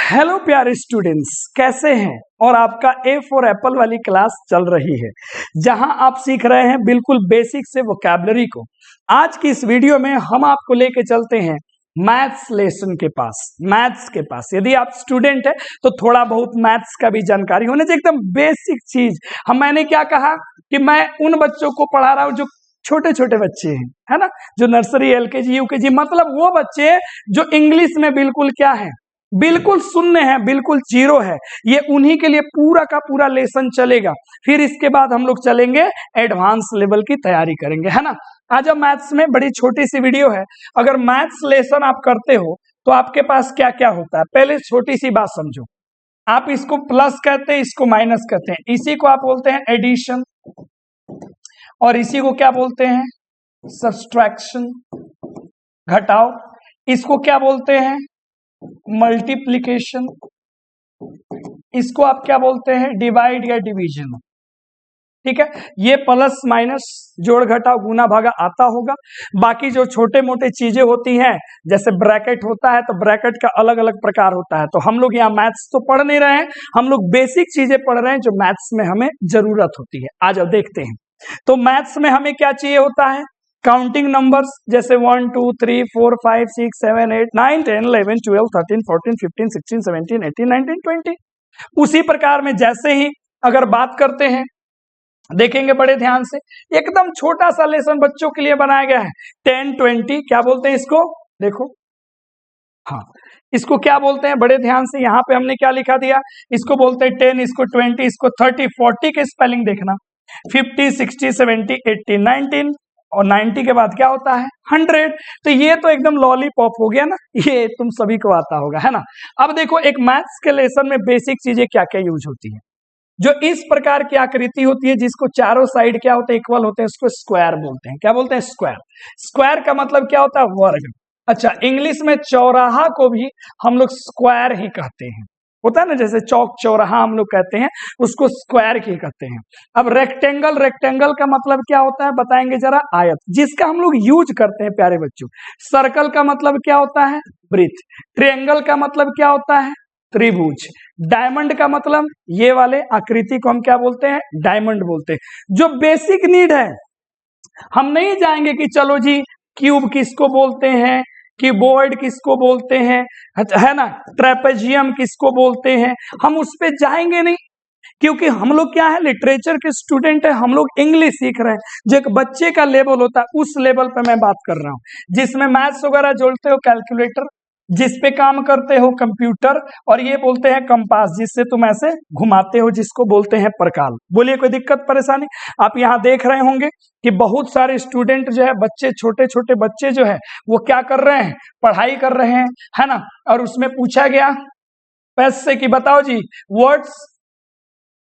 Hello प्यारे students, कैसे हैं। और आपका ए फॉर एप्पल वाली क्लास चल रही है जहां आप सीख रहे हैं बिल्कुल बेसिक से वोकैबुलरी को। आज की इस वीडियो में हम आपको लेके चलते हैं मैथ्स लेसन के पास। मैथ्स के पास यदि आप स्टूडेंट है तो थोड़ा बहुत मैथ्स का भी जानकारी होने चाहिए, एकदम बेसिक चीज। मैंने क्या कहा कि मैं उन बच्चों को पढ़ा रहा हूं जो छोटे छोटे बच्चे हैं, है ना, जो नर्सरी एलकेजी यूकेजी, मतलब वो बच्चे जो इंग्लिश में बिल्कुल क्या है, बिल्कुल शून्य है, बिल्कुल जीरो है। ये उन्हीं के लिए पूरा का पूरा लेसन चलेगा। फिर इसके बाद हम लोग चलेंगे एडवांस लेवल की तैयारी करेंगे, है ना। आज अब मैथ्स में बड़ी छोटी सी वीडियो है। अगर मैथ्स लेसन आप करते हो तो आपके पास क्या क्या होता है, पहले छोटी सी बात समझो। आप इसको प्लस कहते हैं, इसको माइनस कहते हैं, इसी को आप बोलते हैं एडिशन, और इसी को क्या बोलते हैं सब्सट्रैक्शन, घटाव। इसको क्या बोलते हैं मल्टीप्लिकेशन, इसको आप क्या बोलते हैं डिवाइड या डिवीजन। ठीक है, ये प्लस माइनस जोड़ घटाव गुना भागा आता होगा। बाकी जो छोटे मोटे चीजें होती हैं जैसे ब्रैकेट होता है, तो ब्रैकेट का अलग अलग प्रकार होता है। तो हम लोग यहाँ मैथ्स तो पढ़ नहीं रहे हैं, हम लोग बेसिक चीजें पढ़ रहे हैं जो मैथ्स में हमें जरूरत होती है। आज अब देखते हैं तो मैथ्स में हमें क्या चाहिए होता है, काउंटिंग नंबर्स जैसे 1 2 3 4 5 6 7 8 9 10 11 12 13 14 15 16 17 18 19 20। उसी प्रकार में जैसे ही अगर बात करते हैं, देखेंगे बड़े ध्यान से, एकदम छोटा सा लेसन बच्चों के लिए बनाया गया है। 10 20 क्या बोलते हैं इसको, देखो, हाँ, इसको क्या बोलते हैं बड़े ध्यान से। यहाँ पे हमने क्या लिखा दिया, इसको बोलते हैं 10, इसको 20, इसको 30, 40 के स्पेलिंग देखना, 50 60 70 80 19, और 90 के बाद क्या होता है 100। तो ये तो एकदम लॉलीपॉप हो गया ना, ये तुम सभी को आता होगा, है ना। अब देखो एक मैथ्स के लेसन में बेसिक चीजें क्या क्या यूज होती है। जो इस प्रकार की आकृति होती है जिसको चारों साइड क्या होते हैं इक्वल होते हैं, उसको स्क्वायर बोलते हैं। क्या बोलते हैं स्क्वायर। स्क्वायर का मतलब क्या होता है वर्ग। अच्छा, इंग्लिश में चौराहा को भी हम लोग स्क्वायर ही कहते हैं, होता है ना, जैसे चौक चौराहा हम लोग कहते हैं, उसको स्क्वायर ही कहते हैं। अब रेक्टेंगल, रेक्टेंगल का मतलब क्या होता है बताएंगे जरा, आयत, जिसका हम लोग यूज करते हैं प्यारे बच्चों। सर्कल का मतलब क्या होता है वृत्त। ट्रायंगल का मतलब क्या होता है त्रिभुज। डायमंड का मतलब ये वाले आकृति को हम क्या बोलते हैं डायमंड बोलते हैं। जो बेसिक नीड है, हम नहीं जाएंगे कि चलो जी क्यूब किसको बोलते हैं, कीबोर्ड किसको बोलते हैं, है ना, ट्रेपेजियम किसको बोलते हैं, हम उस पे जाएंगे नहीं, क्योंकि हम लोग क्या है लिटरेचर के स्टूडेंट है, हम लोग इंग्लिश सीख रहे हैं। जो एक बच्चे का लेवल होता है उस लेवल पे मैं बात कर रहा हूँ, जिसमें मैथ्स वगैरह जोड़ते हो कैलकुलेटर, जिस पे काम करते हो कंप्यूटर, और ये बोलते हैं कंपास जिससे तुम ऐसे घुमाते हो, जिसको बोलते हैं प्रकाल। बोलिए कोई दिक्कत परेशानी। आप यहाँ देख रहे होंगे कि बहुत सारे स्टूडेंट जो है, बच्चे, छोटे छोटे बच्चे जो है वो क्या कर रहे हैं, पढ़ाई कर रहे हैं, है ना। और उसमें पूछा गया पैसे से कि बताओ जी वर्ड्स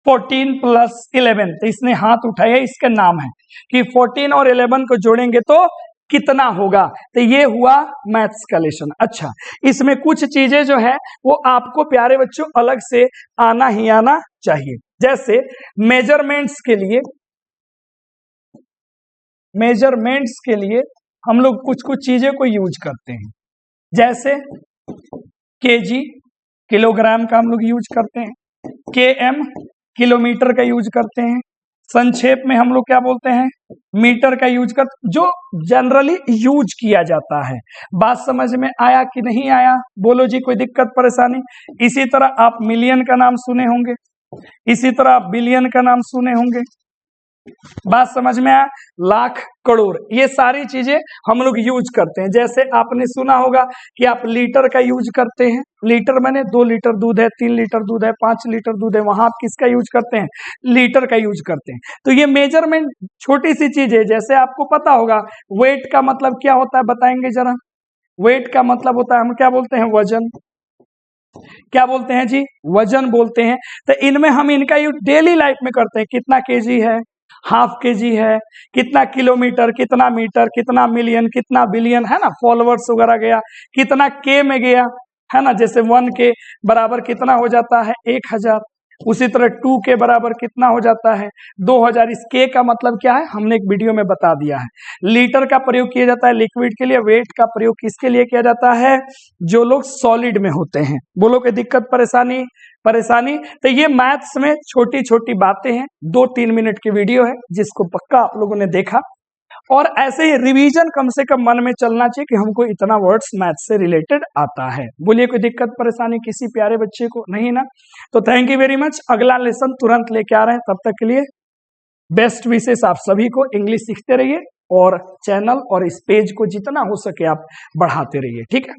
14 + 11, तो इसने हाथ उठाया, इसका नाम है कि 14 और 11 को जोड़ेंगे तो कितना होगा। तो ये हुआ मैथ्स का लेसन। अच्छा, इसमें कुछ चीजें जो है वो आपको प्यारे बच्चों अलग से आना ही आना चाहिए। जैसे मेजरमेंट्स के लिए हम लोग कुछ कुछ चीजें को यूज करते हैं, जैसे केजी किलोग्राम का हम लोग यूज करते हैं, केएम किलोमीटर का यूज करते हैं, संक्षेप में हम लोग क्या बोलते हैं मीटर का यूज कर, जो जनरली यूज किया जाता है। बात समझ में आया कि नहीं आया, बोलो जी कोई दिक्कत परेशानी। इसी तरह आप मिलियन का नाम सुने होंगे, इसी तरह आप बिलियन का नाम सुने होंगे, बात समझ में आया, लाख करोड़, ये सारी चीजें हम लोग यूज करते हैं। जैसे आपने सुना होगा कि आप लीटर का यूज करते हैं, लीटर मैंने 2 लीटर दूध है, 3 लीटर दूध है, 5 लीटर दूध है, वहां आप किसका यूज करते हैं लीटर का यूज करते हैं। तो ये मेजरमेंट छोटी सी चीज है। जैसे आपको पता होगा वेट का मतलब क्या होता है बताएंगे जरा। वेट का मतलब होता है, हम क्या बोलते हैं वजन, क्या बोलते हैं जी वजन बोलते हैं। तो इनमें हम इनका यूज डेली लाइफ में करते हैं, कितना केजी है, हाफ केजी है, कितना किलोमीटर, कितना मीटर, कितना मिलियन, कितना बिलियन, है ना, फॉलोअर्स वगैरह गया, कितना के में गया, है ना, जैसे 1 के बराबर कितना हो जाता है 1000। उसी तरह 2 के बराबर कितना हो जाता है 2000। इस के का मतलब क्या है हमने एक वीडियो में बता दिया है। लीटर का प्रयोग किया जाता है लिक्विड के लिए। वेट का प्रयोग किसके लिए किया जाता है, जो लोग सॉलिड में होते हैं। बोलो कि दिक्कत परेशानी परेशानी। तो ये मैथ्स में छोटी छोटी बातें हैं, 2-3 मिनट की वीडियो है जिसको पक्का आप लोगों ने देखा। और ऐसे ही रिवीजन कम से कम मन में चलना चाहिए कि हमको इतना वर्ड्स मैथ से रिलेटेड आता है। बोलिए कोई दिक्कत परेशानी किसी प्यारे बच्चे को नहीं ना। तो थैंक यू वेरी मच। अगला लेसन तुरंत लेके आ रहे हैं, तब तक के लिए बेस्ट विशेष आप सभी को। इंग्लिश सीखते रहिए और चैनल और इस पेज को जितना हो सके आप बढ़ाते रहिए, ठीक है।